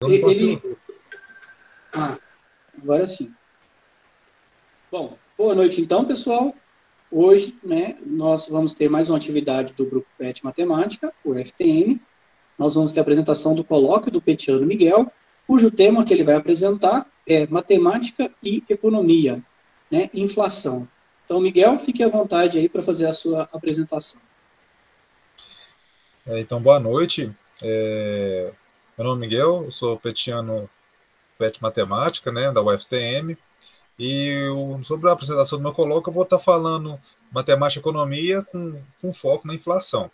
Eu não consigo Ele. ouvir. Ah, agora sim. Bom, boa noite então, pessoal. Hoje, né, nós vamos ter mais uma atividade do Grupo PET Matemática, o FTM. Nós vamos ter a apresentação do colóquio do petiano Miguel, cujo tema que ele vai apresentar é Matemática e Economia, né, inflação. Então, Miguel, fique à vontade aí para fazer a sua apresentação. Então, boa noite. Meu nome é Miguel, eu sou petiano PET Matemática, né, da UFTM. Sobre a apresentação do meu colóquio, eu vou estar falando matemática e economia com foco na inflação.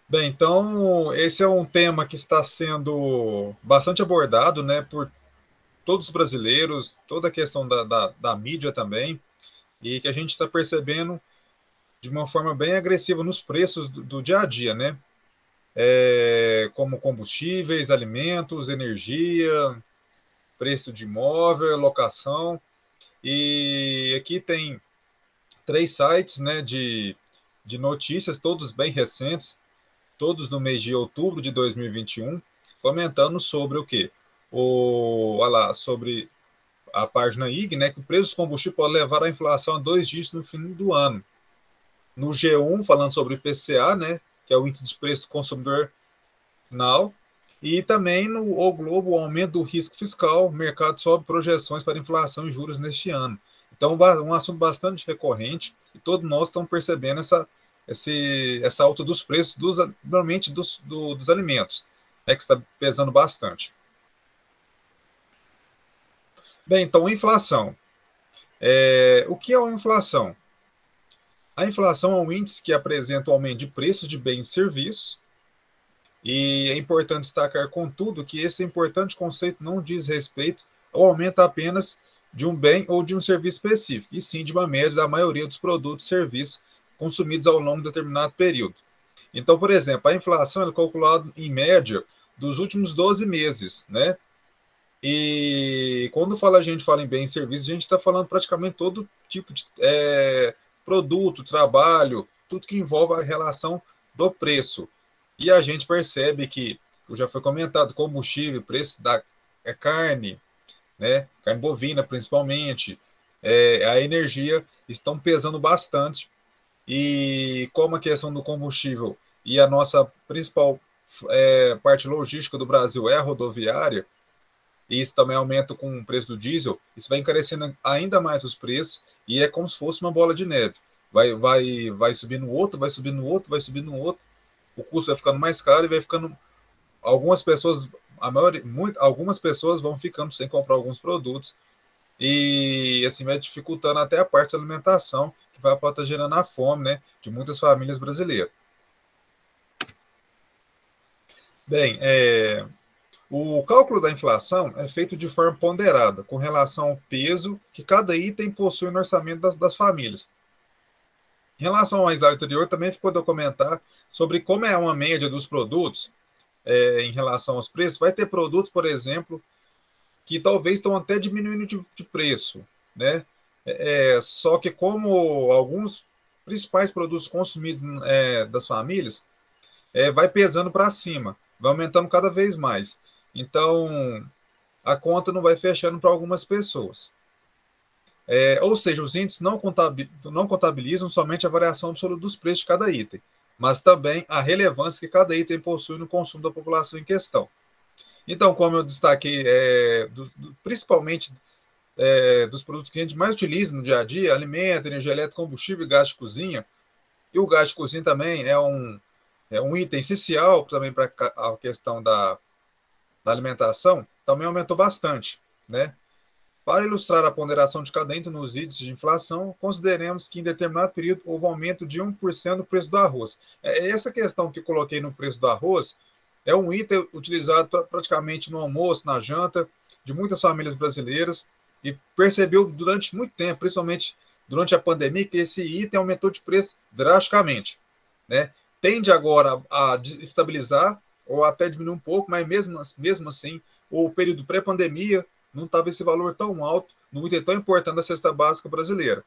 Bem, então, esse é um tema que está sendo bastante abordado, né, por todos os brasileiros, toda a questão da mídia também, e que a gente está percebendo de uma forma bem agressiva nos preços do dia a dia, né? Como combustíveis, alimentos, energia, preço de imóvel, locação. E aqui tem 3 sites, né, de notícias, todos bem recentes, todos no mês de outubro de 2021, comentando sobre o quê? Olha lá, sobre a página IG, né, que o preço dos combustíveis pode levar a inflação a 2 dígitos no fim do ano. No G1, falando sobre o IPCA, né, que é o índice de preço do consumidor final, e também no O Globo, o aumento do risco fiscal, o mercado sobe projeções para inflação e juros neste ano. Então, um assunto bastante recorrente, e todos nós estamos percebendo essa alta dos preços, normalmente dos alimentos, né, que está pesando bastante. Bem, então, inflação. O que é a inflação? A inflação é um índice que apresenta o aumento de preços de bens e serviços, e é importante destacar, contudo, que esse importante conceito não diz respeito ao aumento apenas de um bem ou de um serviço específico, e sim de uma média da maioria dos produtos e serviços consumidos ao longo de determinado período. Então, por exemplo, a inflação é calculada em média dos últimos 12 meses, né? E quando a gente fala em bens e serviços, a gente está falando praticamente todo tipo de produto, trabalho, tudo que envolve a relação do preço. E a gente percebe que, já foi comentado, combustível, preço da carne, né, carne bovina principalmente, a energia estão pesando bastante. E como a questão do combustível e a nossa principal parte logística do Brasil é a rodoviária, e isso também aumenta com o preço do diesel, isso vai encarecendo ainda mais os preços, e é como se fosse uma bola de neve. Vai subindo outro, vai subindo outro, vai subindo outro, o custo vai ficando mais caro e vai ficando. Algumas pessoas, algumas pessoas vão ficando sem comprar alguns produtos, e assim vai dificultando até a parte da alimentação, que vai estar gerando a fome, né, de muitas famílias brasileiras. Bem, o cálculo da inflação é feito de forma ponderada, com relação ao peso que cada item possui no orçamento das famílias. Em relação ao slide anterior, também ficou documentar sobre como é uma média dos produtos em relação aos preços. Vai ter produtos, por exemplo, que talvez estão até diminuindo de preço, né? Só que como alguns principais produtos consumidos das famílias vai pesando para cima, vai aumentando cada vez mais. Então, a conta não vai fechando para algumas pessoas. Ou seja, os índices não contabilizam somente a variação absoluta dos preços de cada item, mas também a relevância que cada item possui no consumo da população em questão. Então, como eu destaquei, principalmente dos produtos que a gente mais utiliza no dia a dia, alimento, energia elétrica, combustível e gás de cozinha, e o gás de cozinha também é um item essencial também para a questão da alimentação, também aumentou bastante, né? Para ilustrar a ponderação de cada item nos índices de inflação, consideremos que em determinado período houve aumento de 1% no preço do arroz. Essa questão que eu coloquei no preço do arroz é um item utilizado praticamente no almoço, na janta, de muitas famílias brasileiras, e percebeu durante muito tempo, principalmente durante a pandemia, que esse item aumentou de preço drasticamente, né? Tende agora a estabilizar ou até diminuir um pouco, mas mesmo assim, o período pré-pandemia não estava esse valor tão alto, num item tão importante da cesta básica brasileira.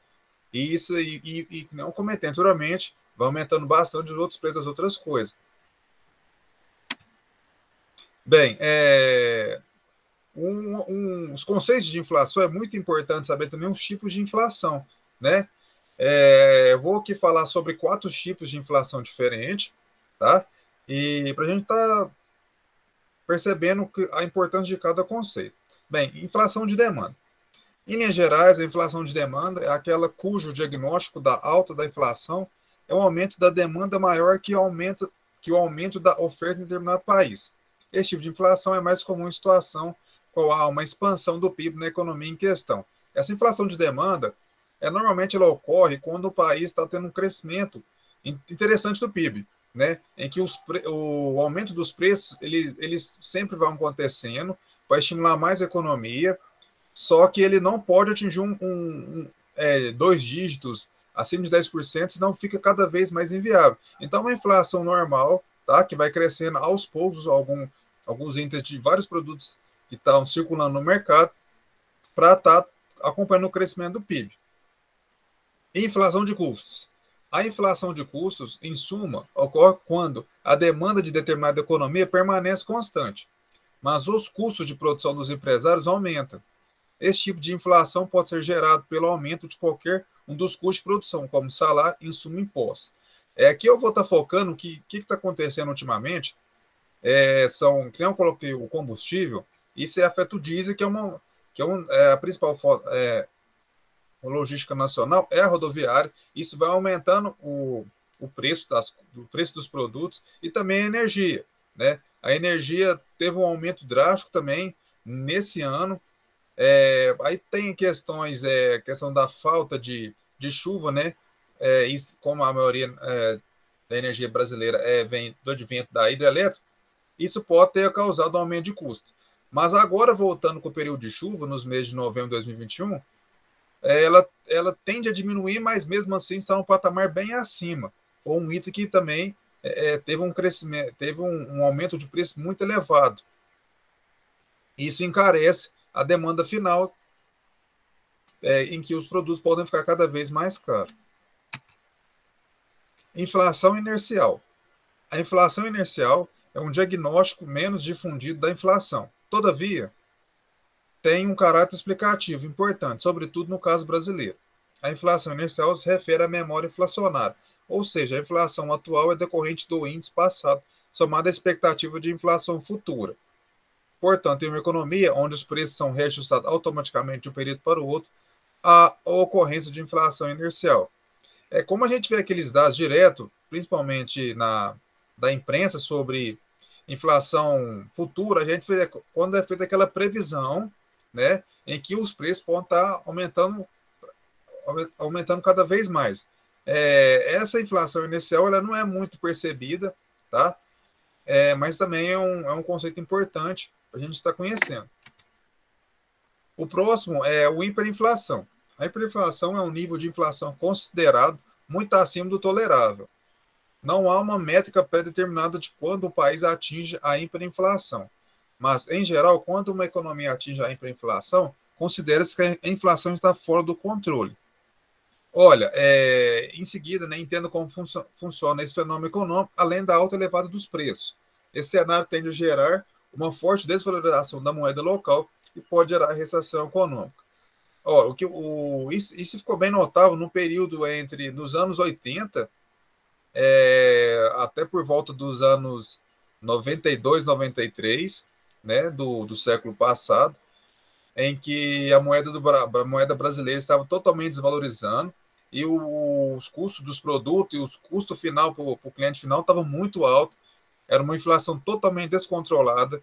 E isso, e não comentei anteriormente, vai aumentando bastante os outros preços das outras coisas. Bem, os conceitos de inflação é muito importante saber também os tipos de inflação, né? Eu vou aqui falar sobre 4 tipos de inflação diferentes, tá? E para a gente estar percebendo a importância de cada conceito. Bem, inflação de demanda. Em linhas gerais, a inflação de demanda é aquela cujo diagnóstico da alta da inflação é um aumento da demanda maior que o aumento da oferta em determinado país. Esse tipo de inflação é mais comum em situação qual há uma expansão do PIB na economia em questão. Essa inflação de demanda, normalmente ela ocorre quando o país está tendo um crescimento interessante do PIB, né? Em que o aumento dos preços eles sempre vão acontecendo para estimular mais a economia, só que ele não pode atingir 2 dígitos acima de 10%, senão fica cada vez mais inviável. Então, uma inflação normal, tá, que vai crescendo aos poucos, alguns índices de vários produtos que estão circulando no mercado, para estar acompanhando o crescimento do PIB. Inflação de custos. A inflação de custos, em suma, ocorre quando a demanda de determinada economia permanece constante, mas os custos de produção dos empresários aumentam. Esse tipo de inflação pode ser gerado pelo aumento de qualquer um dos custos de produção, como salário, insumo e impostos. Aqui eu vou estar focando o que está acontecendo ultimamente. Que eu coloquei o combustível, isso afeta o diesel, a principal logística nacional é a rodoviária. Isso vai aumentando o preço dos produtos e também a energia, né? A energia teve um aumento drástico também nesse ano. Aí tem questões, questão da falta de chuva, né? Isso, como a maioria da energia brasileira vem do advento da hidrelétrica, isso pode ter causado um aumento de custo. Mas agora, voltando com o período de chuva, nos meses de novembro de 2021, ela tende a diminuir, mas mesmo assim está num patamar bem acima. Foi um item que também teve um crescimento, teve um aumento de preço muito elevado. Isso encarece a demanda final, em que os produtos podem ficar cada vez mais caros. Inflação inercial. A inflação inercial é um diagnóstico menos difundido da inflação. Todavia, tem um caráter explicativo importante, sobretudo no caso brasileiro. A inflação inercial se refere à memória inflacionária, ou seja, a inflação atual é decorrente do índice passado, somada à expectativa de inflação futura. Portanto, em uma economia onde os preços são reajustados automaticamente de um período para o outro, há a ocorrência de inflação inercial. Como a gente vê aqueles dados direto, principalmente da imprensa, sobre inflação futura, a gente vê quando é feita aquela previsão, né, em que os preços podem estar aumentando cada vez mais. Essa inflação inicial ela não é muito percebida, tá? Mas também é um conceito importante para a gente estar conhecendo. O próximo é o hiperinflação. A hiperinflação é um nível de inflação considerado muito acima do tolerável. Não há uma métrica pré-determinada de quando o país atinge a hiperinflação. Mas, em geral, quando uma economia atinge a hiperinflação, considera-se que a inflação está fora do controle. Olha, em seguida, né, entenda como funciona esse fenômeno econômico, além da alta elevada dos preços. Esse cenário tende a gerar uma forte desvalorização da moeda local e pode gerar recessão econômica. Isso ficou bem notável no período nos anos 80, até por volta dos anos 92, 93, né, do século passado, em que a moeda brasileira estava totalmente desvalorizando e os custos dos produtos e o custo final para o cliente final estavam muito alto. Era uma inflação totalmente descontrolada,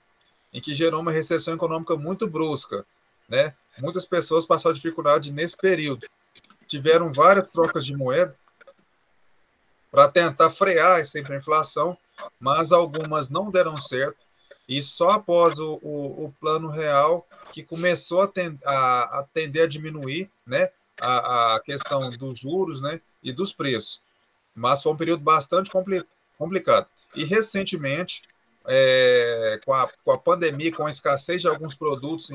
em que gerou uma recessão econômica muito brusca, né? Muitas pessoas passaram dificuldade nesse período. Tiveram várias trocas de moeda para tentar frear essa inflação, mas algumas não deram certo. E só após o plano real que começou a tender a diminuir, né, a questão dos juros, né, e dos preços. Mas foi um período bastante complicado. E recentemente, com a pandemia, com a escassez de alguns produtos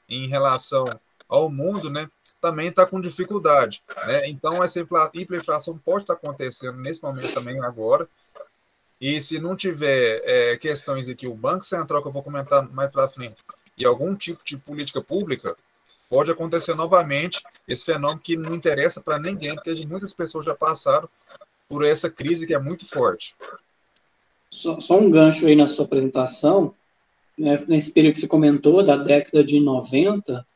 em relação ao mundo, né, também está com dificuldade, né? Então, essa hiperinflação pode estar acontecendo nesse momento também agora, e se não tiver questões aqui, o Banco Central, que eu vou comentar mais para frente, e algum tipo de política pública, pode acontecer novamente esse fenômeno que não interessa para ninguém, porque muitas pessoas já passaram por essa crise que é muito forte. Só um gancho aí na sua apresentação, nesse período que você comentou, da década de 90,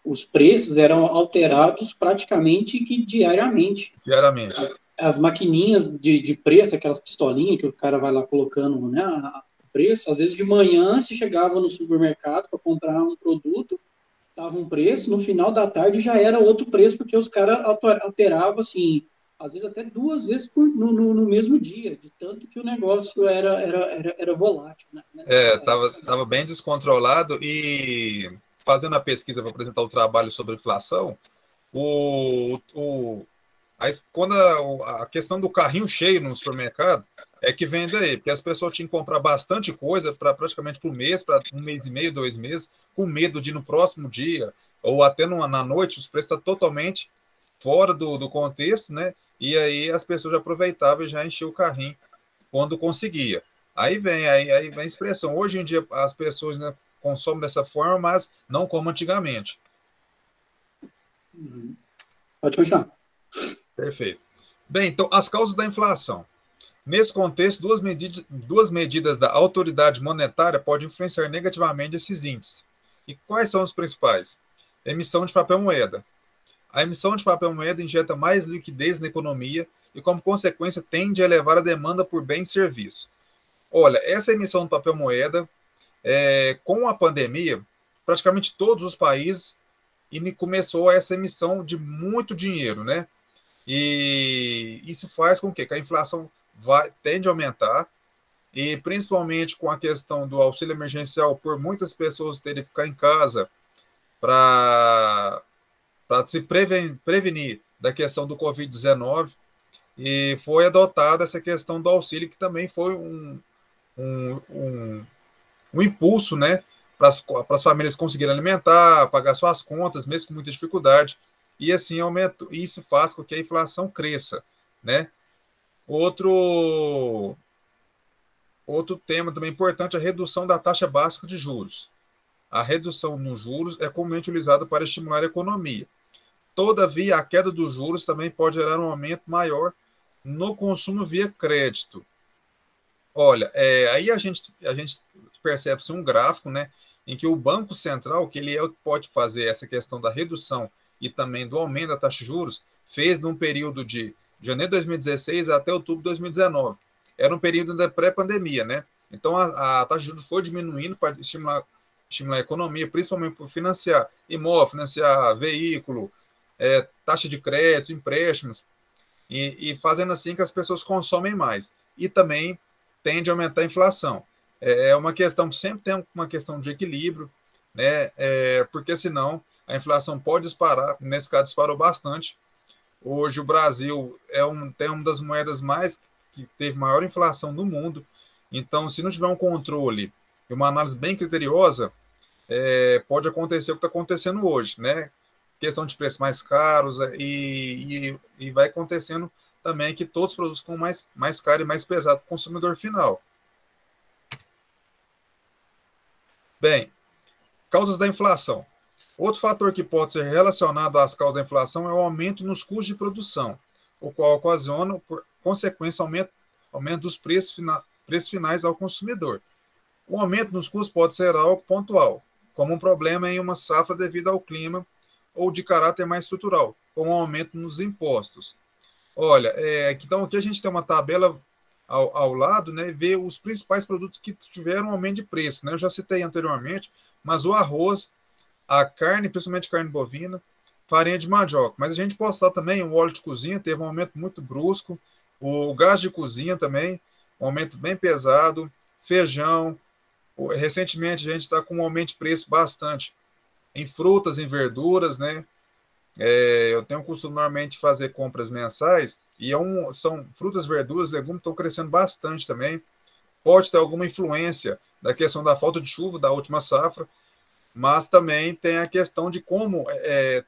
os preços eram alterados praticamente que diariamente. Diariamente. As maquininhas de preço, aquelas pistolinhas que o cara vai lá colocando, né, o preço, às vezes de manhã se chegava no supermercado para comprar um produto, estava um preço, no final da tarde já era outro preço, porque os caras alteravam, assim, às vezes até 2 vezes no mesmo dia, de tanto que o negócio era volátil. Né? Tava bem descontrolado, e fazendo a pesquisa para apresentar o trabalho sobre inflação, quando a questão do carrinho cheio no supermercado é que vem daí, porque as pessoas tinham que comprar bastante coisa para praticamente por mês, para 1 mês e meio, 2 meses, com medo de no próximo dia, ou até na noite, os preços estão totalmente fora do contexto, né? E aí as pessoas já aproveitavam e já enchiam o carrinho quando conseguia. Aí vem a expressão. Hoje em dia as pessoas, né, consomem dessa forma, mas não como antigamente. Pode continuar. Perfeito. Bem, então, as causas da inflação. Nesse contexto, duas medidas da autoridade monetária podem influenciar negativamente esses índices. E quais são os principais? Emissão de papel moeda. A emissão de papel moeda injeta mais liquidez na economia e, como consequência, tende a elevar a demanda por bens e serviços. Olha, essa emissão de papel moeda, com a pandemia, praticamente todos os países começou essa emissão de muito dinheiro, né? E isso faz com que a inflação tende a aumentar, e principalmente com a questão do auxílio emergencial, por muitas pessoas terem que ficar em casa para se prevenir da questão do Covid-19, e foi adotada essa questão do auxílio, que também foi um impulso, né, para as famílias conseguirem alimentar, pagar suas contas, mesmo com muita dificuldade, e assim isso faz com que a inflação cresça, né? Outro tema também importante é a redução da taxa básica de juros. A redução nos juros é comumente utilizada para estimular a economia. Todavia, a queda dos juros também pode gerar um aumento maior no consumo via crédito. Olha, aí a gente percebe-se um gráfico, né, em que o Banco Central, que ele pode fazer essa questão da redução e também do aumento da taxa de juros, fez num período de janeiro de 2016 até outubro de 2019. Era um período da pré-pandemia, né? Então, a taxa de juros foi diminuindo para estimular a economia, principalmente por financiar imóvel, financiar veículo, taxa de crédito, empréstimos, e fazendo assim que as pessoas consomem mais. E também tende a aumentar a inflação. É uma questão, sempre tem uma questão de equilíbrio, né? Porque senão a inflação pode disparar, nesse caso disparou bastante. Hoje o Brasil tem uma das moedas que teve maior inflação do mundo. Então, se não tiver um controle e uma análise bem criteriosa, pode acontecer o que está acontecendo hoje, né? Questão de preços mais caros, e vai acontecendo também que todos os produtos ficam mais caros e mais pesados para o consumidor final. Bem, causas da inflação. Outro fator que pode ser relacionado às causas da inflação é o aumento nos custos de produção, o qual ocasiona, por consequência, aumento dos preços finais ao consumidor. O aumento nos custos pode ser algo pontual, como um problema em uma safra devido ao clima, ou de caráter mais estrutural, como um aumento nos impostos. Olha, então aqui a gente tem uma tabela ao lado, né, e vê os principais produtos que tiveram aumento de preço, né? Eu já citei anteriormente, mas o arroz, a carne, principalmente carne bovina, farinha de mandioca. Mas a gente pode citar também o óleo de cozinha, teve um aumento muito brusco, o gás de cozinha também, um aumento bem pesado, feijão. Recentemente a gente está com um aumento de preço bastante em frutas, em verduras, né? Eu tenho o costume normalmente de fazer compras mensais, e são frutas, verduras, legumes estão crescendo bastante também. Pode ter alguma influência da questão da falta de chuva da última safra, mas também tem a questão de como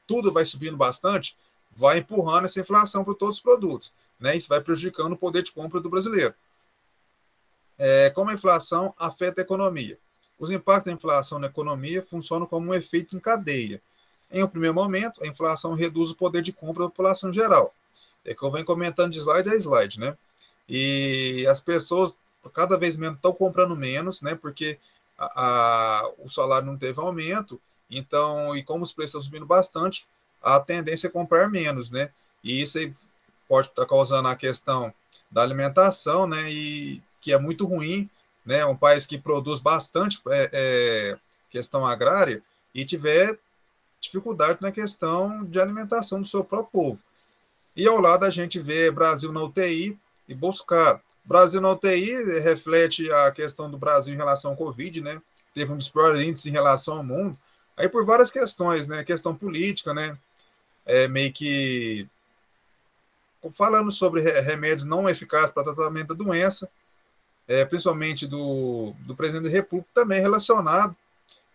tudo vai subindo bastante, vai empurrando essa inflação para todos os produtos, né? Isso vai prejudicando o poder de compra do brasileiro. Como a inflação afeta a economia? Os impactos da inflação na economia funcionam como um efeito em cadeia. Em um primeiro momento, a inflação reduz o poder de compra da população geral. É que eu venho comentando de slide a slide, né? E as pessoas cada vez menos estão comprando menos, né? Porque o salário não teve aumento, então, e como os preços estão subindo bastante, a tendência é comprar menos, né? E isso aí pode estar causando a questão da alimentação, né? E que é muito ruim, né? Um país que produz bastante questão agrária e tiver dificuldade na questão de alimentação do seu próprio povo. E ao lado a gente vê Brasil na UTI e Bolsonaro. Brasil na UTI reflete a questão do Brasil em relação ao Covid, né? Teve um dos piores índices em relação ao mundo. Aí por várias questões, né? Questão política, né? Meio que falando sobre remédios não eficazes para tratamento da doença, principalmente do presidente da República, também relacionado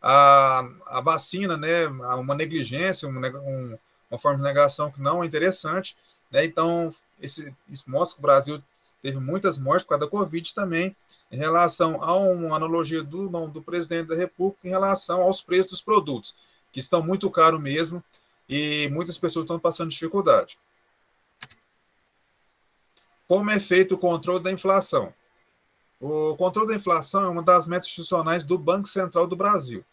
à vacina, né? A uma negligência, uma forma de negação que não é interessante, né? Então, isso mostra que o Brasil teve muitas mortes por causa da Covid também, em relação a uma analogia do presidente da República em relação aos preços dos produtos, que estão muito caros mesmo, e muitas pessoas estão passando dificuldade. Como é feito o controle da inflação? O controle da inflação é uma das metas institucionais do Banco Central do Brasil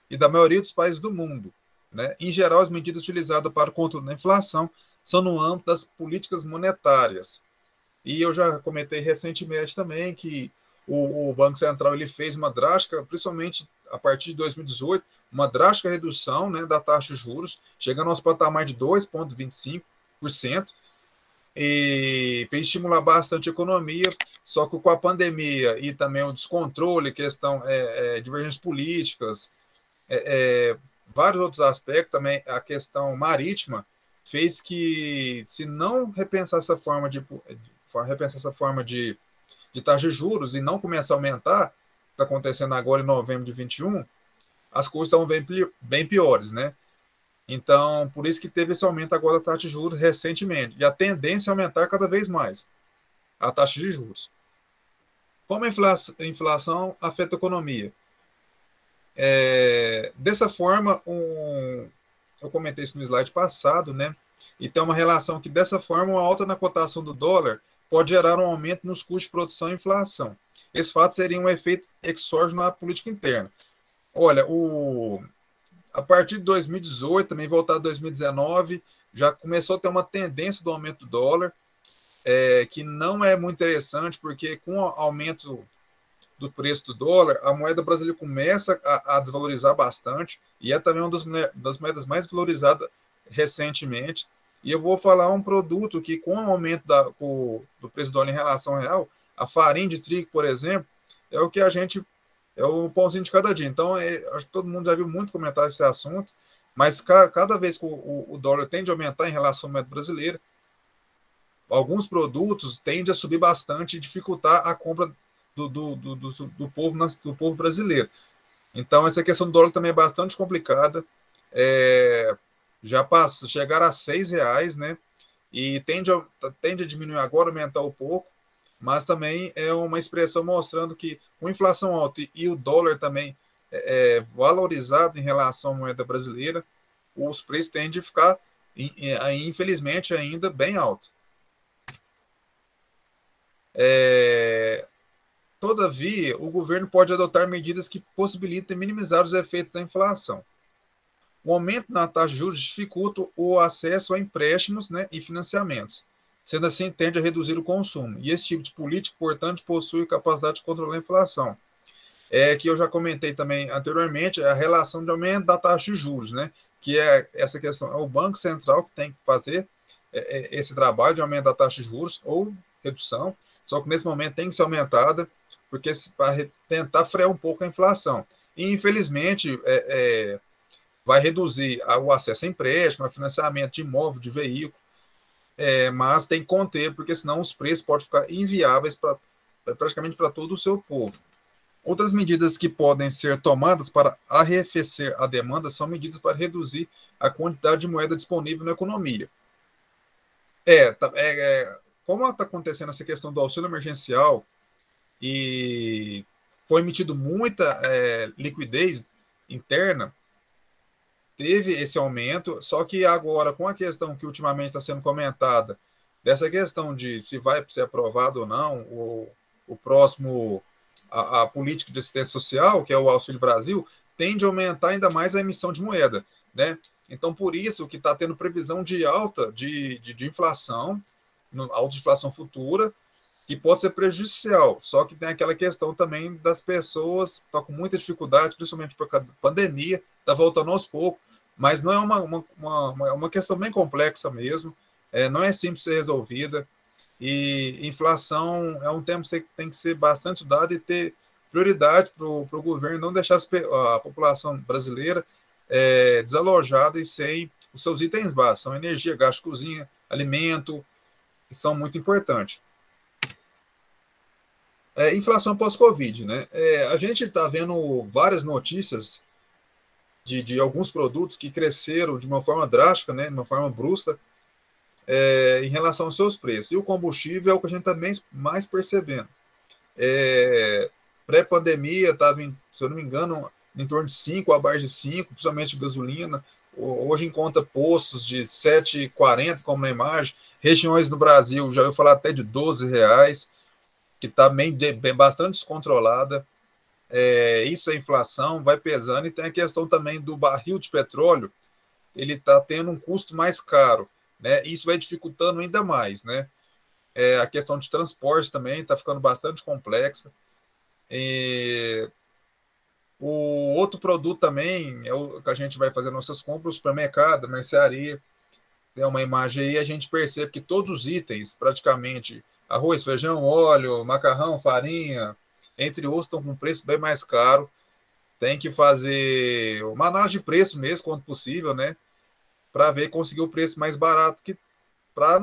e da maioria dos países do mundo, né? Em geral, as medidas utilizadas para o controle da inflação são no âmbito das políticas monetárias. E eu já comentei recentemente também que o Banco Central ele fez uma drástica, principalmente a partir de 2018, uma drástica redução, né, da taxa de juros, chegando aos patamar de 2,25%, e fez estimular bastante a economia, só que com a pandemia e também o descontrole, questão divergências políticas, vários outros aspectos, também a questão marítima, fez que, se não repensar essa forma de taxa de juros e não começar a aumentar, está acontecendo agora em novembro de 21, as coisas estão bem piores, né? Então, por isso que teve esse aumento agora da taxa de juros recentemente. E a tendência é aumentar cada vez mais a taxa de juros. Como a inflação afeta a economia? Dessa forma, eu comentei isso no slide passado, né? E tem uma relação que, dessa forma, uma alta na cotação do dólar pode gerar um aumento nos custos de produção e inflação. Esse fato seria um efeito exógeno na política interna. Olha, a partir de 2018, também voltado a 2019, já começou a ter uma tendência do aumento do dólar, que não é muito interessante, porque com o aumento do preço do dólar, a moeda brasileira começa a desvalorizar bastante, e é também uma das moedas mais valorizadas recentemente. E eu vou falar um produto que, com o aumento do preço do dólar em relação ao real, a farinha de trigo, por exemplo, é o que é o pãozinho de cada dia. Então, acho que todo mundo já viu muito comentar esse assunto, mas cada vez que o dólar tende a aumentar em relação à moeda brasileira, alguns produtos tendem a subir bastante e dificultar a compra do povo brasileiro. Então, essa questão do dólar também é bastante complicada. Já chegar a R$ 6, né? E tende a diminuir agora, aumentar um pouco, mas também é uma expressão mostrando que com inflação alta e o dólar também valorizado em relação à moeda brasileira, os preços tendem a ficar, infelizmente, ainda bem altos. Todavia, o governo pode adotar medidas que possibilitem minimizar os efeitos da inflação. O aumento na taxa de juros dificulta o acesso a empréstimos, né, e financiamentos. Sendo assim, tende a reduzir o consumo. E esse tipo de política, portanto, possui capacidade de controlar a inflação. Que eu já comentei também anteriormente, a relação de aumento da taxa de juros, né? Que é essa questão. É o Banco Central que tem que fazer esse trabalho de aumento da taxa de juros ou redução, só que nesse momento tem que ser aumentada, porque para tentar frear um pouco a inflação. E, infelizmente, vai reduzir o acesso a empréstimo, a financiamento de imóvel, de veículo, mas tem que conter, porque senão os preços podem ficar inviáveis praticamente para todo o seu povo. Outras medidas que podem ser tomadas para arrefecer a demanda são medidas para reduzir a quantidade de moeda disponível na economia. Como está acontecendo essa questão do auxílio emergencial, e foi emitido muita liquidez interna, teve esse aumento, só que agora, com a questão que ultimamente está sendo comentada, dessa questão de se vai ser aprovado ou não o próximo, a política de assistência social, que é o Auxílio Brasil, tende a aumentar ainda mais a emissão de moeda, né? Então, por isso que está tendo previsão de alta de inflação, alta inflação futura, que pode ser prejudicial. Só que tem aquela questão também das pessoas que estão com muita dificuldade, principalmente por causa da pandemia, está voltando aos poucos, mas não é uma questão bem complexa mesmo, não é simples ser resolvida, e inflação é um tema que tem que ser bastante estudado e ter prioridade para o governo não deixar a população brasileira desalojada e sem os seus itens básicos, são energia, gás de cozinha, alimento, que são muito importantes. Inflação pós-Covid, né? A gente está vendo várias notícias de alguns produtos que cresceram de uma forma drástica, né? De uma forma brusca, em relação aos seus preços. E o combustível é o que a gente está mais percebendo. Pré-pandemia estava, se eu não me engano, em torno de 5, abaixo de 5, principalmente de gasolina. Hoje encontra postos de 7,40, como na imagem. Regiões no Brasil, já ouviu falar até de R$ 12, que está bastante descontrolada. Isso é inflação, vai pesando, e tem a questão também do barril de petróleo, ele está tendo um custo mais caro, né? Isso vai dificultando ainda mais, né? A questão de transporte também está ficando bastante complexa. O outro produto também é o que a gente vai fazer nossas compras, o supermercado, a mercearia. Tem uma imagem aí, a gente percebe que todos os itens, praticamente, arroz, feijão, óleo, macarrão, farinha, entre outros, estão com preço bem mais caro. Tem que fazer uma análise de preço mesmo, quanto possível, né? Para ver, conseguir o preço mais barato, para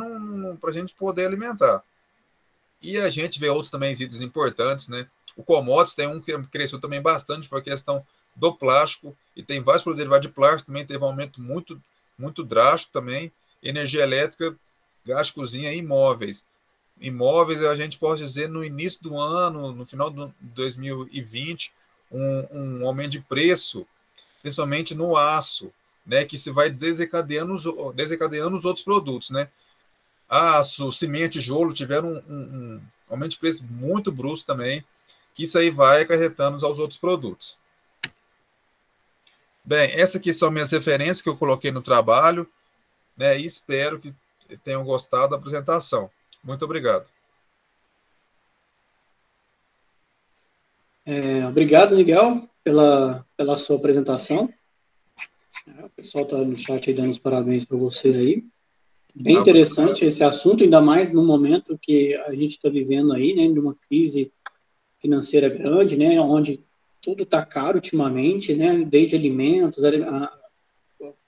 a gente poder alimentar. E a gente vê outros também itens importantes, né? O commodities tem um que cresceu também bastante por questão do plástico, e tem vários produtos derivados de plástico, também teve um aumento muito, muito drástico também. Energia elétrica, gás de cozinha e imóveis. Imóveis, a gente pode dizer, no início do ano, no final de 2020, um aumento de preço, principalmente no aço, né, que se vai desencadeando os outros produtos, né? Aço, cimento, tijolo tiveram um aumento de preço muito brusco também, que isso aí vai acarretando aos outros produtos. Bem, essa aqui são minhas referências que eu coloquei no trabalho, né, e espero que tenham gostado da apresentação. Muito obrigado. Obrigado, Miguel, pela sua apresentação. O pessoal está no chat aí dando os parabéns para você aí. Bem interessante esse assunto, ainda mais no momento que a gente está vivendo aí, né, de uma crise financeira grande, né, onde tudo está caro ultimamente, né, desde alimentos,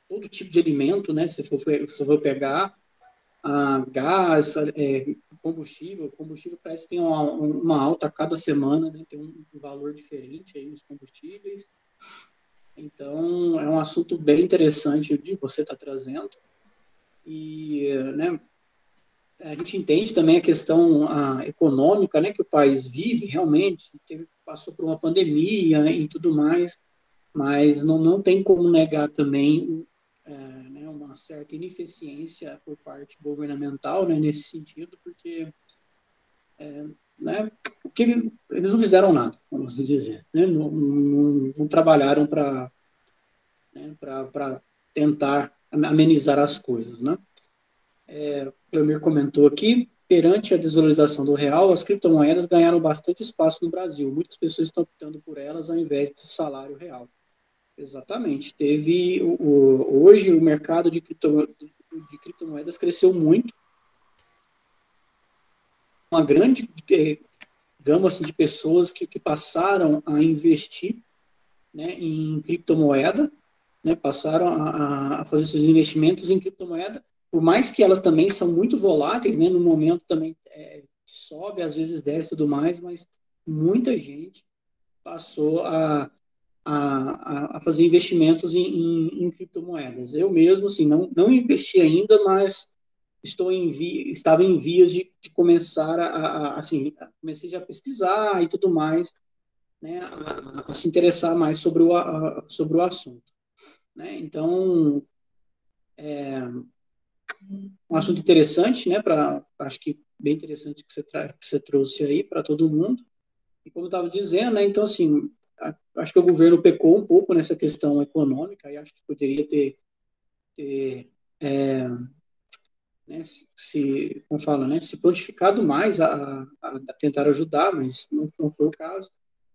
todo tipo de alimento, né, se for pegar gás, combustível parece que tem uma alta a cada semana, né, tem um valor diferente aí nos combustíveis. Então, é um assunto bem interessante de você estar trazendo. E, né, a gente entende também a questão econômica, né, que o país vive realmente, passou por uma pandemia e tudo mais, mas não tem como negar também né, uma certa ineficiência por parte governamental, né, nesse sentido, porque né, porque eles não fizeram nada, vamos dizer, né, não trabalharam para tentar amenizar as coisas, né? O Cleomir comentou aqui, perante a desvalorização do real, as criptomoedas ganharam bastante espaço no Brasil. Muitas pessoas estão optando por elas ao invés do salário real. Exatamente. Hoje o mercado de criptomoedas cresceu muito. Uma grande gama assim, de pessoas que passaram a investir, né, em criptomoeda, né, passaram a fazer seus investimentos em criptomoeda, por mais que elas também são muito voláteis, né, no momento também sobe, às vezes desce e tudo mais, mas muita gente passou a fazer investimentos em criptomoedas. Eu mesmo, assim, não investi ainda, mas estava em vias de começar assim, comecei já a pesquisar e tudo mais, né, a se interessar mais sobre o assunto, né? Então, um assunto interessante, né, acho que bem interessante que você trouxe aí para todo mundo. E como eu estava dizendo, né, então, assim, acho que o governo pecou um pouco nessa questão econômica, e acho que poderia ter né, como fala, né, se prontificado mais a tentar ajudar, mas não foi o caso.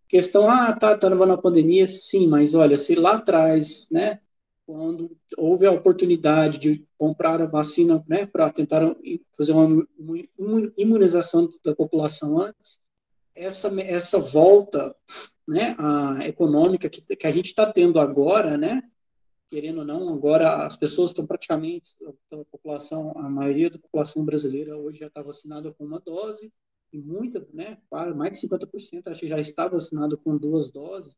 Questão, tá levando a pandemia, sim, mas olha, se lá atrás, né, quando houve a oportunidade de comprar a vacina, né, para tentar fazer uma imunização da população antes, essa volta, né, econômica que a gente está tendo agora, né, querendo ou não, agora as pessoas estão praticamente, a maioria da população brasileira hoje já está vacinada com uma dose, e muita, né, mais de 50% acho que já está vacinado com 2 doses.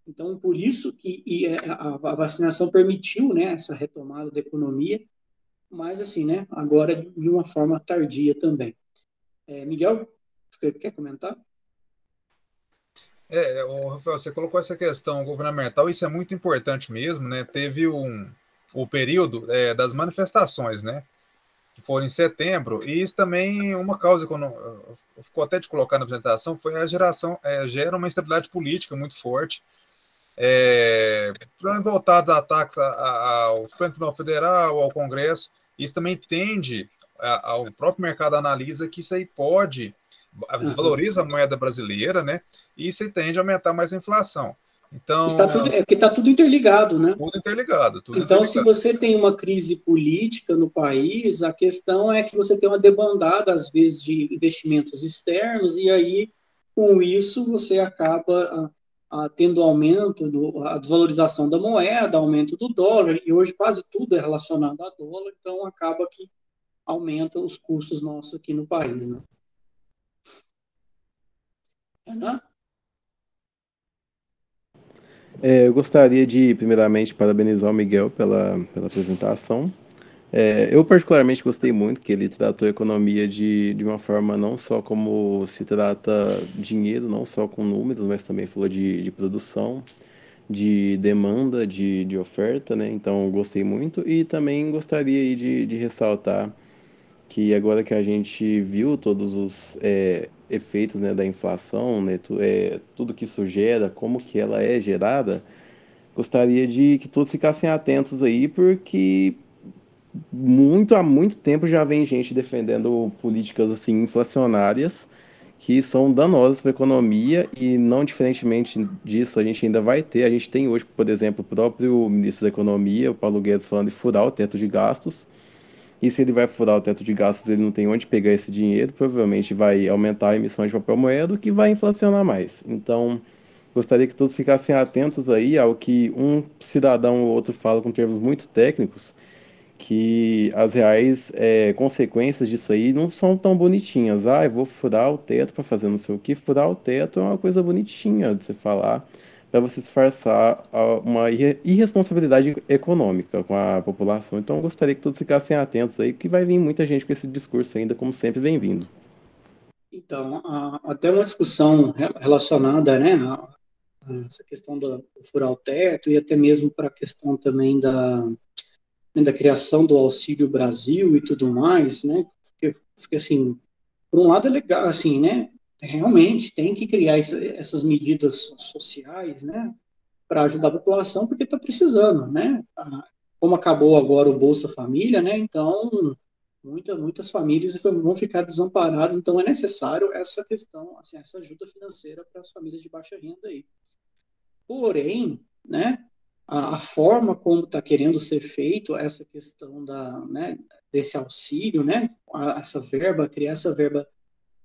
Então, por isso que a vacinação permitiu, né, essa retomada da economia, mas assim, né, agora de uma forma tardia também. Miguel, você quer comentar? Rafael, você colocou essa questão governamental, isso é muito importante mesmo, né? Teve o período das manifestações, né? Que foram em setembro, e isso também uma causa, quando ficou até de colocar na apresentação, foi a gera uma instabilidade política muito forte, voltados a ataques ao Supremo Tribunal Federal, ao Congresso. Isso também tende, ao próprio mercado analisa que isso aí pode desvaloriza a moeda brasileira, né? E isso tende a aumentar mais a inflação. Então, porque está tudo interligado, né? Tudo interligado. Então, se você tem uma crise política no país, a questão é que você tem uma debandada, às vezes, de investimentos externos, e aí, com isso, você acaba tendo aumento, a desvalorização da moeda, aumento do dólar, e hoje quase tudo é relacionado a dólar, então acaba que aumenta os custos nossos aqui no país, né? Eu gostaria de, primeiramente, parabenizar o Miguel pela apresentação. Eu particularmente gostei muito que ele tratou a economia de uma forma não só como se trata dinheiro, não só com números, mas também falou de produção, de demanda, de oferta, né? Então, gostei muito. E também gostaria aí de ressaltar que agora que a gente viu todos os efeitos, né, da inflação, né, tudo que isso gera, como que ela é gerada, gostaria de que todos ficassem atentos aí, porque há muito tempo já vem gente defendendo políticas assim inflacionárias que são danosas para a economia e não diferentemente disso a gente tem hoje, por exemplo, o próprio ministro da Economia, o Paulo Guedes, falando de furar o teto de gastos. E se ele vai furar o teto de gastos, ele não tem onde pegar esse dinheiro, provavelmente vai aumentar a emissão de papel moeda, o que vai inflacionar mais. Então, gostaria que todos ficassem atentos aí ao que um cidadão ou outro fala com termos muito técnicos, que as reais consequências disso aí não são tão bonitinhas. Eu vou furar o teto para fazer não sei o que. Furar o teto é uma coisa bonitinha de você falar, para você disfarçar uma irresponsabilidade econômica com a população. Então, eu gostaria que todos ficassem atentos aí, porque vai vir muita gente com esse discurso ainda, como sempre vem vindo. Então, até uma discussão relacionada, né, a essa questão do furar o teto e até mesmo para a questão também da criação do Auxílio Brasil e tudo mais, né, porque assim, por um lado é legal, assim, né, realmente tem que criar essas medidas sociais, né, para ajudar a população, porque está precisando, né, como acabou agora o Bolsa Família, né, então muitas famílias vão ficar desamparadas, então é necessário essa questão, assim, essa ajuda financeira para as famílias de baixa renda aí. Porém, né, a forma como está querendo ser feito essa questão né, desse auxílio, né, criar essa verba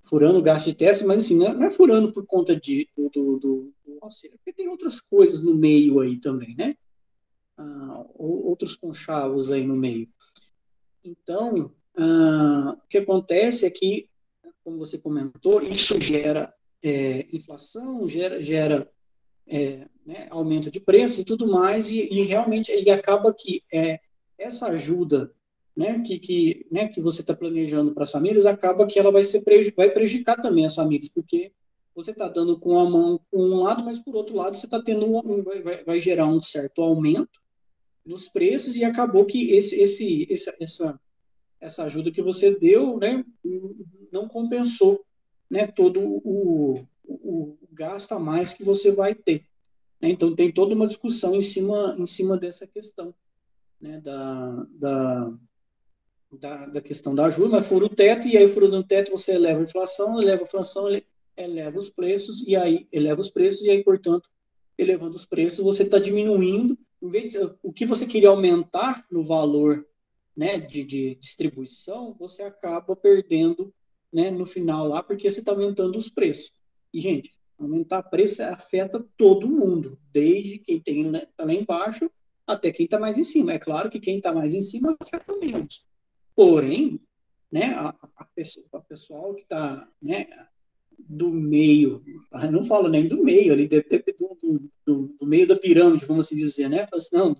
furando o gasto de teste, mas assim, não é furando por conta do auxílio, porque tem outras coisas no meio aí também, né? Outros conchavos aí no meio. Então, o que acontece é que, como você comentou, isso gera inflação, gera né, aumento de preços e tudo mais, e realmente ele acaba que essa ajuda né, que você está planejando para as famílias, acaba que ela vai prejudicar também as famílias, porque você está dando com a mão com um lado, mas por outro lado você está tendo vai gerar um certo aumento nos preços e acabou que essa ajuda que você deu, né, não compensou, né, todo o gasto a mais que você vai ter. Né? Então tem toda uma discussão em cima dessa questão, né, da questão da ajuda, mas fura o teto, e aí furando o teto você eleva a inflação, eleva os preços, e aí, portanto, elevando os preços, você está diminuindo, em vez de, o que você queria aumentar no valor, né, de distribuição, você acaba perdendo, né, no final lá, porque você está aumentando os preços. E, gente, aumentar preço afeta todo mundo, desde quem está lá embaixo até quem está mais em cima. É claro que quem está mais em cima afeta menos. Porém, né, a pessoal que está, né, do meio, não falo nem do meio, ali, do meio da pirâmide, vamos assim dizer, né? Fala assim, não,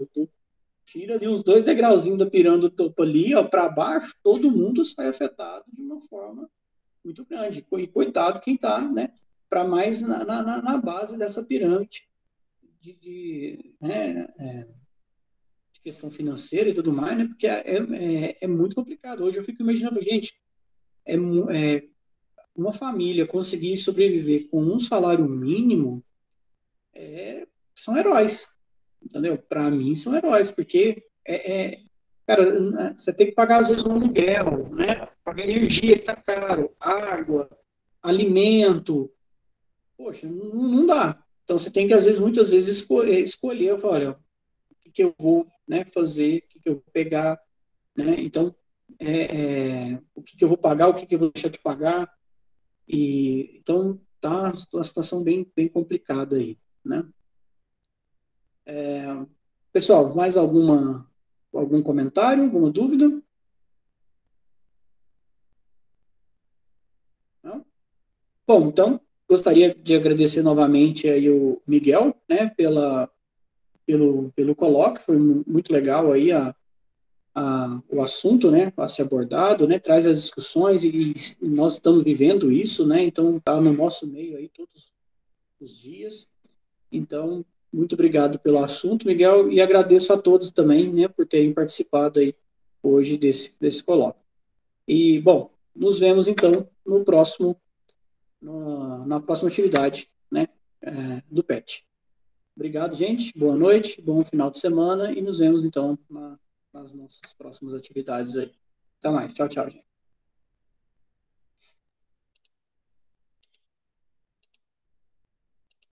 tira ali uns 2 degrauzinhos da pirâmide do topo ali, ó, para baixo, todo mundo sai afetado de uma forma muito grande. E coitado quem está, né, para mais na base dessa pirâmide né, de questão financeira e tudo mais, né? Porque é muito complicado. Hoje eu fico imaginando, gente, uma família conseguir sobreviver com um salário mínimo são heróis, entendeu? Para mim são heróis, porque cara, você tem que pagar às vezes um aluguel, né? Pagar energia que tá caro, água, alimento, poxa, não dá. Então você tem que às vezes, muitas vezes escolher, eu falo, olha, o que eu vou, né, fazer, o que eu vou pegar, né? Então o que eu vou pagar, o que eu vou deixar de pagar. E então tá uma situação bem complicada aí, né? Pessoal, mais algum comentário, alguma dúvida? Não? Bom, então gostaria de agradecer novamente aí o Miguel, né, pelo colóquio, foi muito legal aí o assunto, né, a ser abordado, né, traz as discussões e nós estamos vivendo isso, né, então está no nosso meio aí todos os dias. Então, muito obrigado pelo assunto, Miguel, e agradeço a todos também, né, por terem participado aí hoje desse colóquio. E, bom, nos vemos então na próxima atividade, né, do PET. Obrigado, gente. Boa noite, bom final de semana e nos vemos então nas nossas próximas atividades aí. Até mais. Tchau, tchau, gente.